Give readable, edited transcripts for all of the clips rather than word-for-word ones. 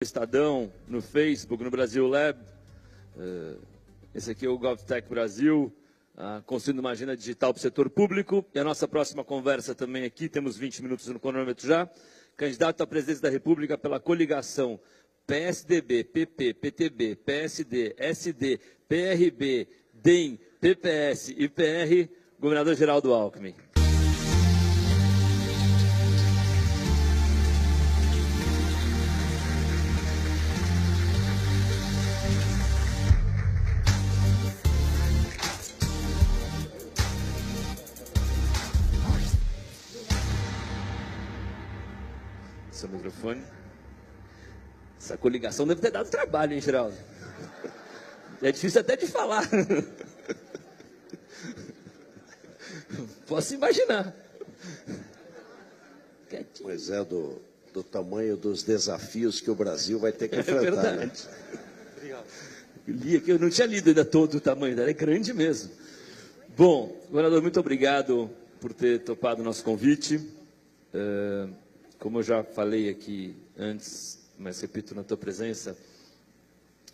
Estadão, no Facebook, no Brasil Lab. Esse aqui é o GovTech Brasil, construindo uma agenda digital para o setor público. E a nossa próxima conversa também aqui, temos 20 minutos no cronômetro já. Candidato à presidência da República pela coligação PSDB, PP, PTB, PSD, SD, PRB, DEM, PPS e PR, governador Geraldo Alckmin. Seu microfone. Essa coligação deve ter dado trabalho, hein, Geraldo? É difícil até de falar. Posso imaginar. Pois é, do tamanho dos desafios que o Brasil vai ter que enfrentar. É verdade. Né? Eu li aqui, eu não tinha lido ainda todo o tamanho dela, é grande mesmo. Bom, governador, muito obrigado por ter topado o nosso convite. Como eu já falei aqui antes, mas repito na tua presença,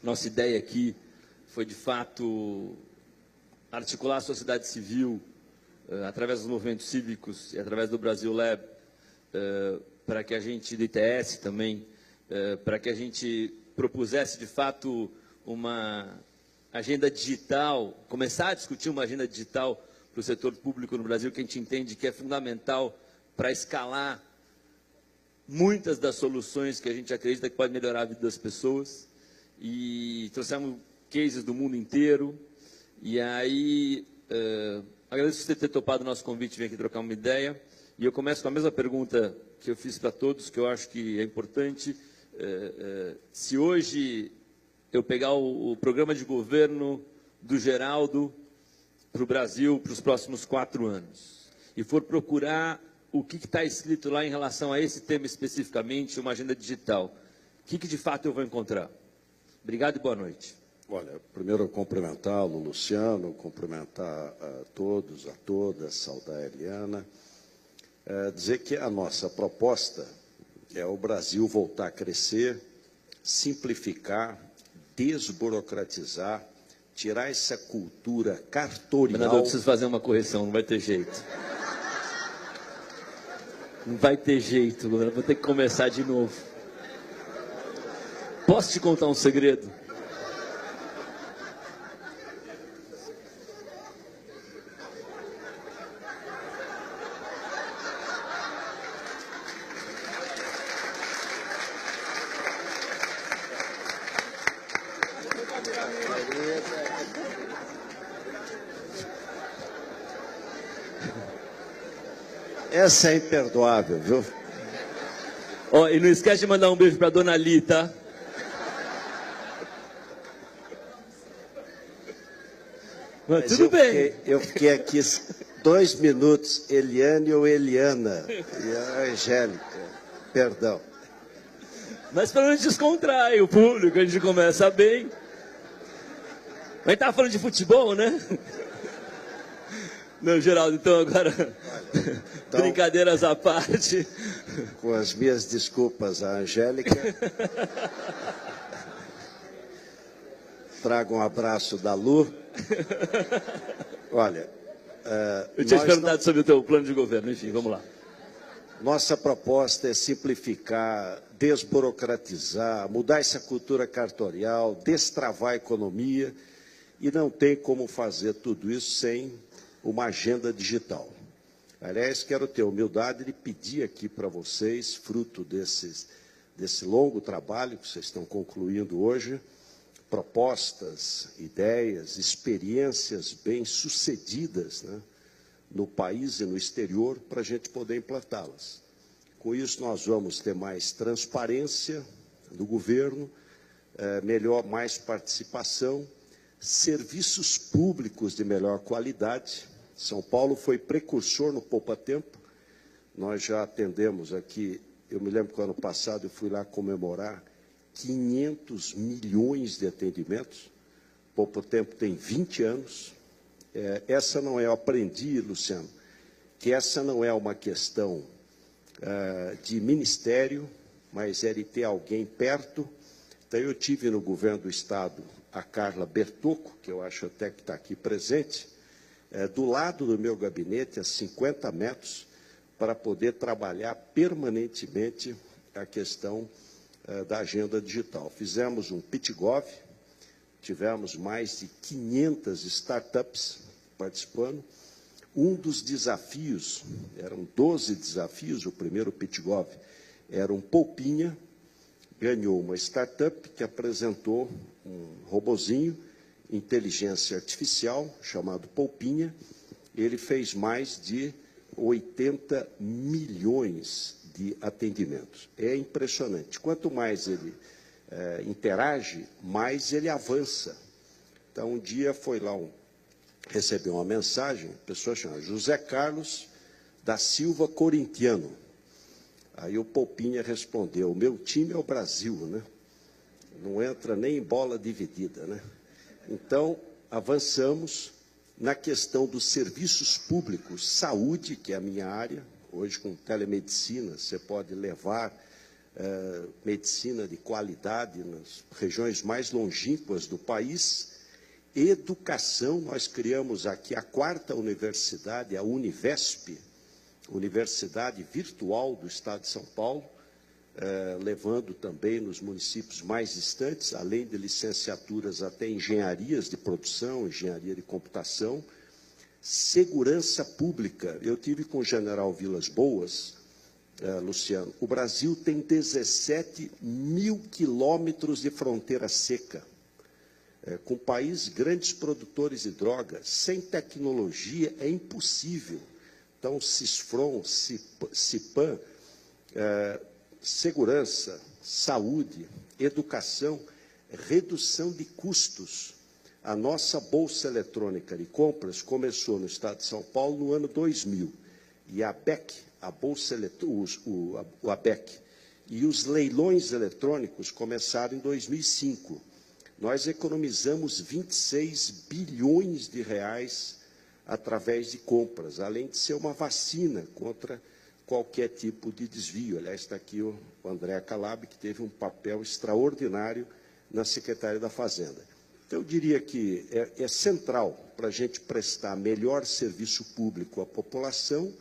nossa ideia aqui foi, de fato, articular a sociedade civil através dos movimentos cívicos e através do Brasil Lab, para que a gente, do ITS também, para que a gente propusesse, de fato, uma agenda digital, começar a discutir uma agenda digital para o setor público no Brasil, que a gente entende que é fundamental para escalar muitas das soluções que a gente acredita que pode melhorar a vida das pessoas. E trouxemos cases do mundo inteiro. E aí, agradeço você ter topado o nosso convite e vir aqui trocar uma ideia. E eu começo com a mesma pergunta que eu fiz para todos, que eu acho que é importante. Se hoje eu pegar o programa de governo do Geraldo para o Brasil para os próximos 4 anos, e for procurar o que está escrito lá em relação a esse tema especificamente, uma agenda digital, o que de fato eu vou encontrar? Obrigado e boa noite. Olha, primeiro cumprimentá-lo, Luciano, cumprimentar a todos, a todas, saudar a Eliana, dizer que a nossa proposta é o Brasil voltar a crescer, simplificar, desburocratizar, tirar essa cultura cartorial... Governador, eu preciso fazer uma correção, não vai ter jeito. Não vai ter jeito, eu vou ter que começar de novo. Posso te contar um segredo? Essa é imperdoável, viu? E não esquece de mandar um beijo para a dona Ali, tá? Mas tudo bem. Eu fiquei aqui 2 minutos, Eliane ou Eliana, e a Angélica, perdão. Mas para não descontrai o público, a gente começa bem. A gente estava falando de futebol, né? Não, Geraldo, então agora, então, brincadeiras à parte. Com as minhas desculpas à Angélica, trago um abraço da Lu. Olha... eu tinha te perguntado sobre o teu plano de governo, enfim, vamos lá. Nossa proposta é simplificar, desburocratizar, mudar essa cultura cartorial, destravar a economia, e não tem como fazer tudo isso sem uma agenda digital. Aliás, quero ter humildade de pedir aqui para vocês, fruto desse longo trabalho que vocês estão concluindo hoje, propostas, ideias, experiências bem-sucedidas, né, no país e no exterior, para a gente poder implantá-las. Com isso, nós vamos ter mais transparência do governo, mais participação, serviços públicos de melhor qualidade. São Paulo foi precursor no Poupa Tempo. Nós já atendemos aqui, eu me lembro que no ano passado eu fui lá comemorar 500 milhões de atendimentos. Poupa Tempo tem 20 anos. Essa não é, eu aprendi, Luciano, que essa não é uma questão de ministério, mas é de ter alguém perto. Então, eu tive no governo do Estado a Carla Bertocco, que eu acho até que está aqui presente, do lado do meu gabinete, a 50 metros, para poder trabalhar permanentemente a questão da agenda digital. Fizemos um PitGov, tivemos mais de 500 startups participando. Um dos desafios, eram 12 desafios, o primeiro PitGov era um Poupinha, ganhou uma startup que apresentou um robozinho, inteligência artificial, chamado Poupinha. Ele fez mais de 80 milhões de atendimentos. É impressionante. Quanto mais ele interage, mais ele avança. Então, um dia foi lá, recebeu uma mensagem, a pessoa chama José Carlos da Silva Corintiano. Aí o Poupinha respondeu, meu time é o Brasil, né? Não entra nem em bola dividida, né? Então, avançamos na questão dos serviços públicos, saúde, que é a minha área. Hoje, com telemedicina, você pode levar medicina de qualidade nas regiões mais longínquas do país. Educação, nós criamos aqui a 4ª universidade, a Univesp, Universidade Virtual do Estado de São Paulo, levando também nos municípios mais distantes, além de licenciaturas até engenharias de produção, engenharia de computação. Segurança pública, eu tive com o general Vilas Boas, Luciano, o Brasil tem 17 mil quilômetros de fronteira seca, com países grandes produtores de droga, sem tecnologia é impossível. Então, CISFRON, CIPAM, segurança, saúde, educação, redução de custos. A nossa Bolsa Eletrônica de Compras começou no Estado de São Paulo no ano 2000. E a ABEC, a Bolsa o ABEC, e os leilões eletrônicos começaram em 2005. Nós economizamos 26 bilhões de reais através de compras, além de ser uma vacina contra qualquer tipo de desvio. Aliás, está aqui o André Calab, que teve um papel extraordinário na Secretaria da Fazenda. Então, eu diria que é central para a gente prestar melhor serviço público à população,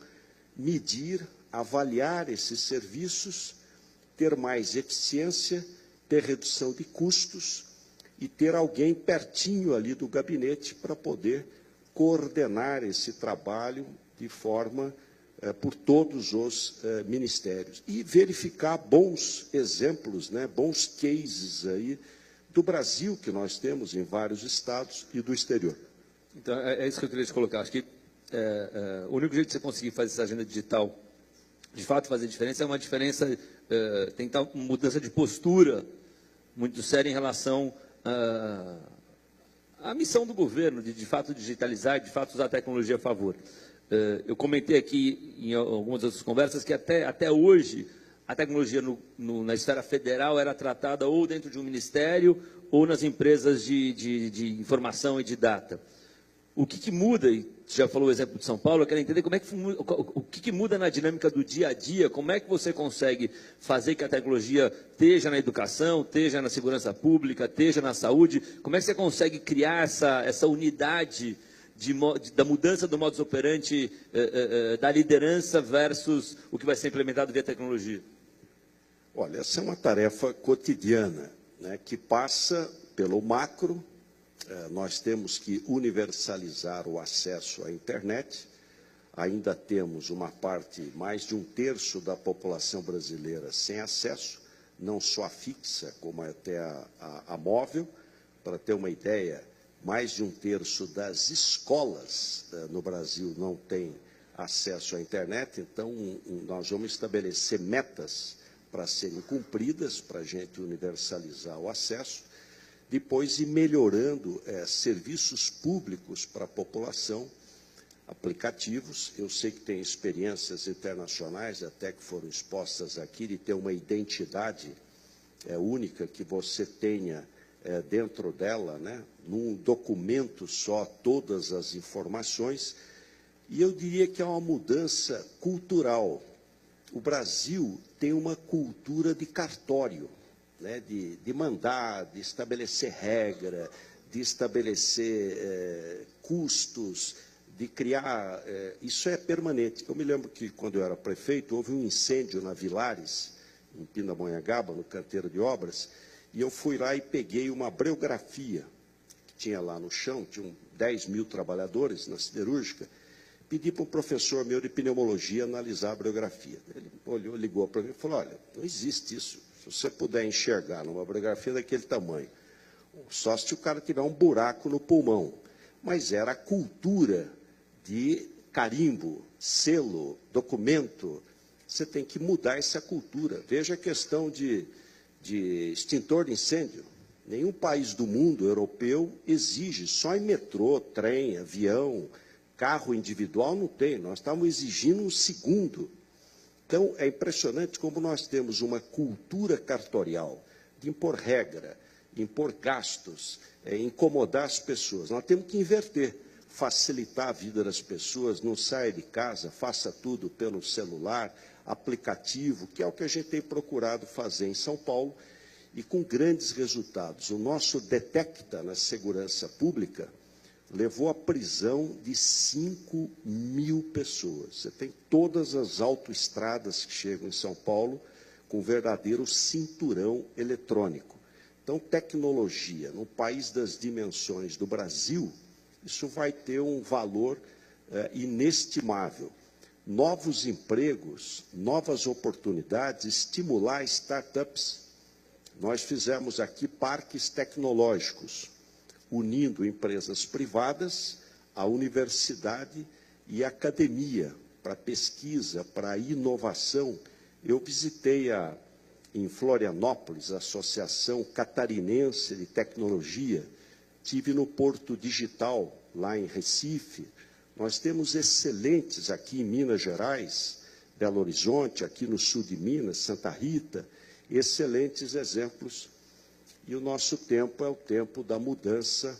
medir, avaliar esses serviços, ter mais eficiência, ter redução de custos e ter alguém pertinho ali do gabinete para poder coordenar esse trabalho de forma por todos os ministérios e verificar bons exemplos, né, bons cases aí do Brasil que nós temos em vários estados e do exterior. Então, é isso que eu queria te colocar. Acho que o único jeito de você conseguir fazer essa agenda digital, de fato, fazer diferença, é uma diferença, tentar uma mudança de postura muito séria em relação à missão do governo, de fato digitalizar, de fato usar a tecnologia a favor. Eu comentei aqui em algumas outras conversas que até hoje a tecnologia na esfera federal era tratada ou dentro de um ministério ou nas empresas de informação e de data. O que muda, e você já falou o exemplo de São Paulo, eu quero entender o que muda na dinâmica do dia a dia, como é que você consegue fazer que a tecnologia esteja na educação, esteja na segurança pública, esteja na saúde, como é que você consegue criar essa unidade da mudança do modus operandi da liderança versus o que vai ser implementado via tecnologia? Olha, essa é uma tarefa cotidiana, né, que passa pelo macro. Nós temos que universalizar o acesso à internet. Ainda temos uma parte, mais de 1/3 da população brasileira sem acesso, não só a fixa, como até a móvel. Para ter uma ideia, mais de 1/3 das escolas no Brasil não tem acesso à internet. Então, nós vamos estabelecer metas para serem cumpridas, para a gente universalizar o acesso. Depois, ir melhorando serviços públicos para a população, aplicativos. Eu sei que tem experiências internacionais, até que foram expostas aqui, de ter uma identidade única, que você tenha dentro dela, né, num documento só, todas as informações. E eu diria que é uma mudança cultural. O Brasil tem uma cultura de cartório, né, de mandar, de estabelecer regra, de estabelecer custos, de criar... isso é permanente. Eu me lembro que, quando eu era prefeito, houve um incêndio na Vilares, em Pindamonhangaba, no canteiro de obras, e eu fui lá e peguei uma breografia que tinha lá no chão, tinham 10 mil trabalhadores na siderúrgica, pedi para um professor meu de pneumologia analisar a breografia. Ele olhou, ligou para mim e falou, olha, não existe isso. Se você puder enxergar numa breografia daquele tamanho, só se o cara tiver um buraco no pulmão. Mas era a cultura de carimbo, selo, documento. Você tem que mudar essa cultura. Veja a questão de extintor de incêndio. Nenhum país do mundo europeu exige, só em metrô, trem, avião, carro individual não tem. Nós estamos exigindo um segundo. Então, é impressionante como nós temos uma cultura cartorial de impor regra, impor gastos, incomodar as pessoas. Nós temos que inverter, facilitar a vida das pessoas, não saia de casa, faça tudo pelo celular, aplicativo, que é o que a gente tem procurado fazer em São Paulo, e com grandes resultados. O nosso Detecta na segurança pública levou à prisão de 5 mil pessoas. Você tem todas as autoestradas que chegam em São Paulo com verdadeiro cinturão eletrônico. Então, tecnologia, no país das dimensões do Brasil, isso vai ter um valor inestimável. Novos empregos, novas oportunidades, estimular startups. Nós fizemos aqui parques tecnológicos, unindo empresas privadas, a universidade e a academia para pesquisa, para inovação. Eu visitei em Florianópolis a Associação Catarinense de Tecnologia, estive no Porto Digital, lá em Recife. Nós temos excelentes aqui em Minas Gerais, Belo Horizonte, aqui no sul de Minas, Santa Rita, excelentes exemplos. E o nosso tempo é o tempo da mudança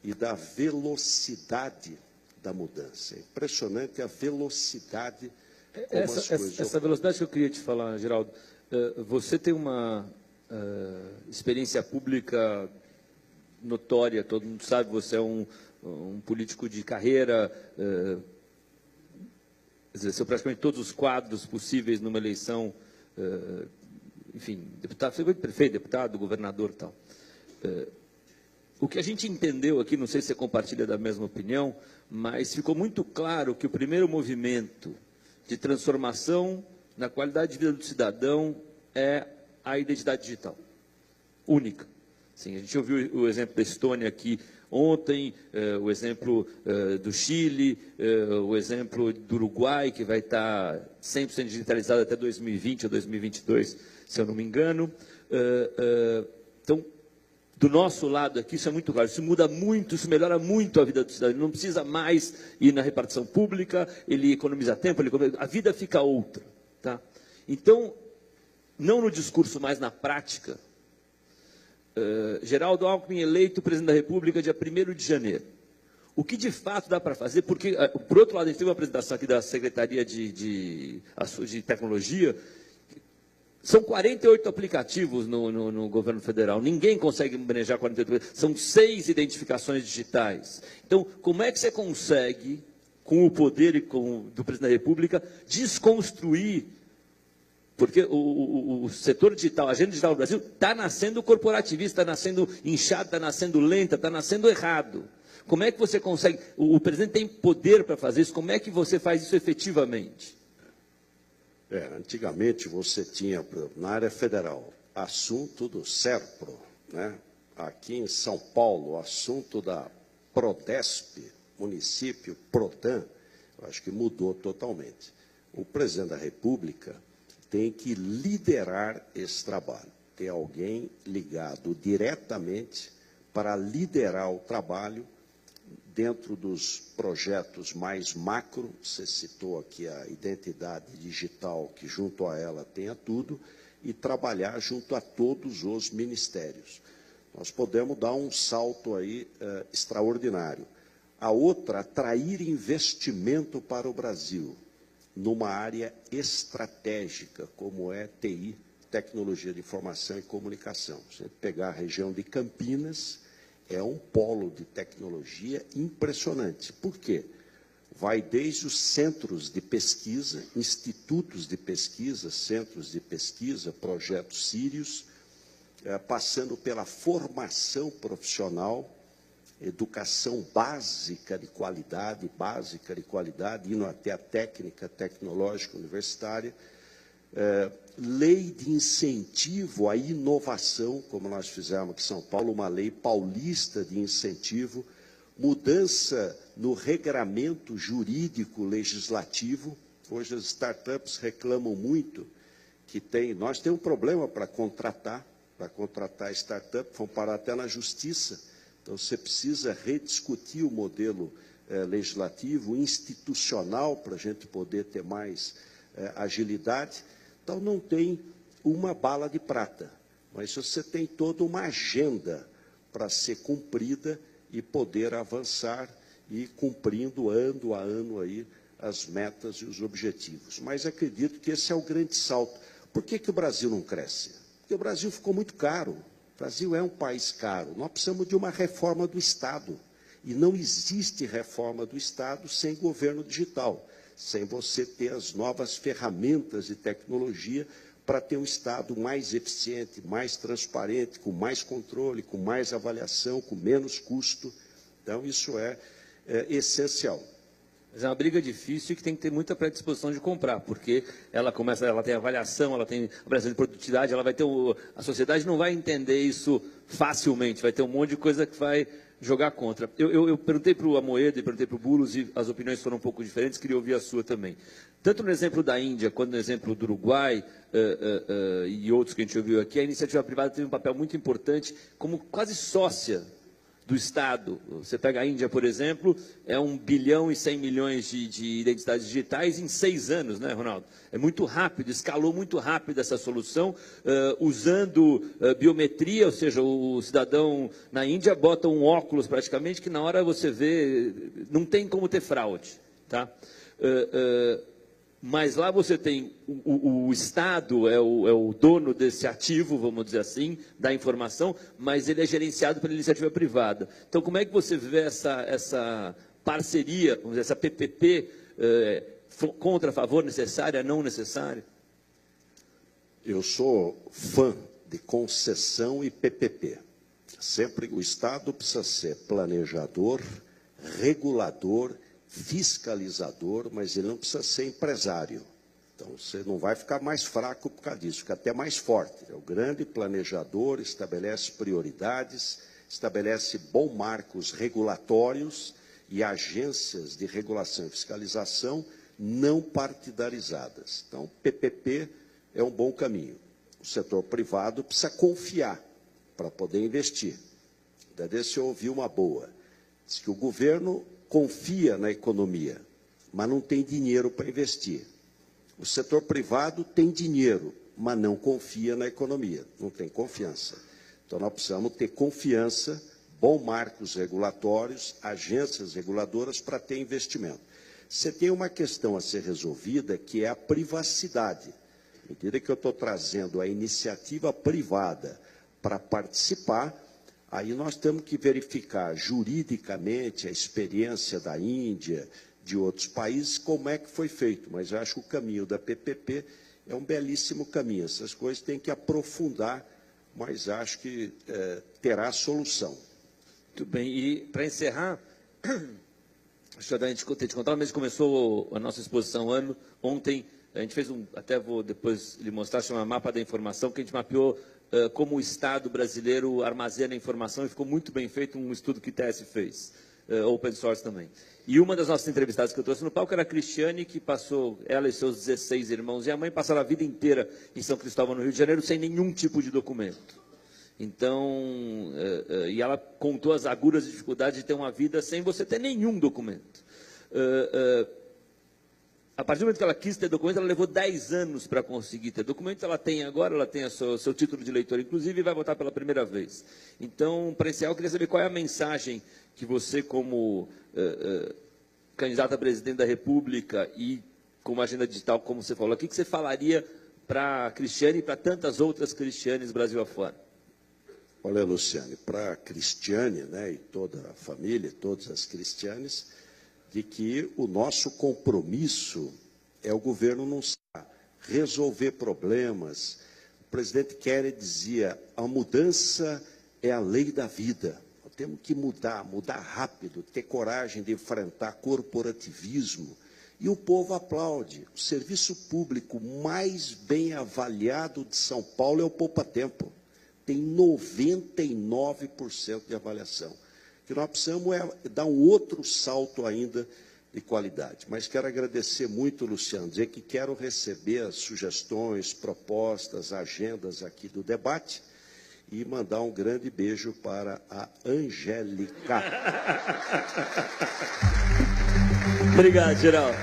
e da velocidade da mudança. É impressionante a velocidade como as coisas... Essa velocidade que eu queria te falar, Geraldo, você tem uma experiência pública notória, todo mundo sabe, você é um político de carreira, exerceu praticamente todos os quadros possíveis numa eleição, enfim, deputado, você foi prefeito, deputado, governador e tal. O que a gente entendeu aqui, não sei se você compartilha da mesma opinião, mas ficou muito claro que o primeiro movimento de transformação na qualidade de vida do cidadão é a identidade digital, única. Sim, a gente ouviu o exemplo da Estônia aqui ontem, o exemplo do Chile, o exemplo do Uruguai, que vai estar 100% digitalizado até 2020 ou 2022, se eu não me engano. Então, do nosso lado aqui, isso é muito claro, isso muda muito, isso melhora muito a vida do cidadão. Ele não precisa mais ir na repartição pública, ele economiza tempo, a vida fica outra. Tá? Então, não no discurso, mas na prática, Geraldo Alckmin eleito presidente da República dia 1º de janeiro. O que de fato dá para fazer, porque, por outro lado, a gente teve uma apresentação aqui da Secretaria de Tecnologia, são 48 aplicativos no governo federal, ninguém consegue manejar 48 aplicativos, são 6 identificações digitais. Então, como é que você consegue, com o poder do presidente da República, desconstruir, porque o setor digital, a agenda digital do Brasil, está nascendo corporativista, está nascendo inchado, está nascendo lenta, está nascendo errado. Como é que você consegue, o presidente tem poder para fazer isso, como é que você faz isso efetivamente? Antigamente você tinha, na área federal, assunto do SERPRO, né? Aqui em São Paulo, o assunto da Prodesp, município, Prodan, eu acho que mudou totalmente. O presidente da República tem que liderar esse trabalho, ter alguém ligado diretamente para liderar o trabalho dentro dos projetos mais macro. Você citou aqui a identidade digital, que junto a ela tenha tudo, e trabalhar junto a todos os ministérios. Nós podemos dar um salto aí extraordinário. A outra, atrair investimento para o Brasil. numa área estratégica, como é TI, Tecnologia de Informação e Comunicação. Se a gente pegar a região de Campinas, é um polo de tecnologia impressionante. Por quê? Vai desde os centros de pesquisa, institutos de pesquisa, centros de pesquisa, projetos sírios, passando pela formação profissional, educação básica de qualidade, indo até a técnica tecnológica universitária, lei de incentivo à inovação, como nós fizemos aqui em São Paulo, uma lei paulista de incentivo, mudança no regramento jurídico legislativo. Hoje as startups reclamam muito que nós temos um problema para contratar startup, vão parar até na justiça. Então, você precisa rediscutir o modelo legislativo, institucional, para a gente poder ter mais agilidade. Então, não tem uma bala de prata, mas você tem toda uma agenda para ser cumprida e poder avançar e cumprindo ano a ano aí as metas e os objetivos. Mas acredito que esse é o grande salto. Por que o Brasil não cresce? Porque o Brasil ficou muito caro. O Brasil é um país caro. Nós precisamos de uma reforma do Estado. E não existe reforma do Estado sem governo digital, sem você ter as novas ferramentas de tecnologia para ter um Estado mais eficiente, mais transparente, com mais controle, com mais avaliação, com menos custo. Então, isso é essencial. Mas é uma briga difícil e que tem que ter muita predisposição de comprar, porque ela tem avaliação, ela tem avaliação de produtividade, ela vai ter a sociedade não vai entender isso facilmente, vai ter um monte de coisa que vai jogar contra. Eu perguntei para o Amoedo e perguntei para o Boulos e as opiniões foram um pouco diferentes, queria ouvir a sua também. Tanto no exemplo da Índia quanto no exemplo do Uruguai e outros que a gente ouviu aqui, a iniciativa privada teve um papel muito importante como quase sócia do Estado. Você pega a Índia, por exemplo, é 1 bilhão e 100 milhões de identidades digitais em 6 anos, né, Ronaldo? É muito rápido, escalou muito rápido essa solução, usando biometria, ou seja, o cidadão na Índia bota um óculos praticamente, que na hora você vê, não tem como ter fraude, tá? Mas lá você tem, o Estado é o dono desse ativo, vamos dizer assim, da informação, mas ele é gerenciado pela iniciativa privada. Então, como é que você vê essa parceria, vamos dizer, essa PPP, contra, a favor, necessária, não necessária? Eu sou fã de concessão e PPP. Sempre o Estado precisa ser planejador, regulador, fiscalizador, mas ele não precisa ser empresário. Então, você não vai ficar mais fraco por causa disso, fica até mais forte. É o grande planejador, estabelece prioridades, estabelece bons marcos regulatórios e agências de regulação e fiscalização não partidarizadas. Então, PPP é um bom caminho. O setor privado precisa confiar para poder investir. Daí eu ouvi uma boa. Diz que o governo confia na economia, mas não tem dinheiro para investir. O setor privado tem dinheiro, mas não confia na economia, não tem confiança. Então, nós precisamos ter confiança, bons marcos regulatórios, agências reguladoras para ter investimento. Você tem uma questão a ser resolvida, que é a privacidade. À medida que eu estou trazendo a iniciativa privada para participar, aí nós temos que verificar juridicamente a experiência da Índia, de outros países, como é que foi feito. Mas eu acho que o caminho da PPP é um belíssimo caminho. Essas coisas têm que aprofundar, mas acho que terá solução. Muito bem. E, para encerrar, acho que a gente ter te contado, mas começou a nossa exposição ontem. A gente fez até vou depois lhe mostrar, chama Mapa da Informação, que a gente mapeou como o Estado brasileiro armazena informação e ficou muito bem feito um estudo que o ITS fez, open source também. E uma das nossas entrevistadas que eu trouxe no palco era a Cristiane, que passou, ela e seus 16 irmãos e a mãe passaram a vida inteira em São Cristóvão, no Rio de Janeiro, sem nenhum tipo de documento. Então, e ela contou as agruras e dificuldades de ter uma vida sem você ter nenhum documento. A partir do momento que ela quis ter documento, ela levou 10 anos para conseguir ter documento. Ela tem agora, ela tem o seu título de eleitor, inclusive, e vai votar pela primeira vez. Então, para encerrar, eu queria saber qual é a mensagem que você, como candidata a presidente da República e com uma agenda digital, como você falou. O que você falaria para a Cristiane e para tantas outras Cristianes Brasil afora? Olha, Luciane, para a Cristiane, né, e toda a família, todas as Cristianes, de que o nosso compromisso é o governo não resolver problemas. O presidente Kennedy dizia, a mudança é a lei da vida. Nós temos que mudar rápido, ter coragem de enfrentar corporativismo. E o povo aplaude. O serviço público mais bem avaliado de São Paulo é o Poupa Tempo. Tem 99% de avaliação. O que nós precisamos é dar um outro salto ainda de qualidade. Mas quero agradecer muito, Luciano, dizer que quero receber as sugestões, propostas, agendas aqui do debate e mandar um grande beijo para a Angélica. Obrigado, Geraldo.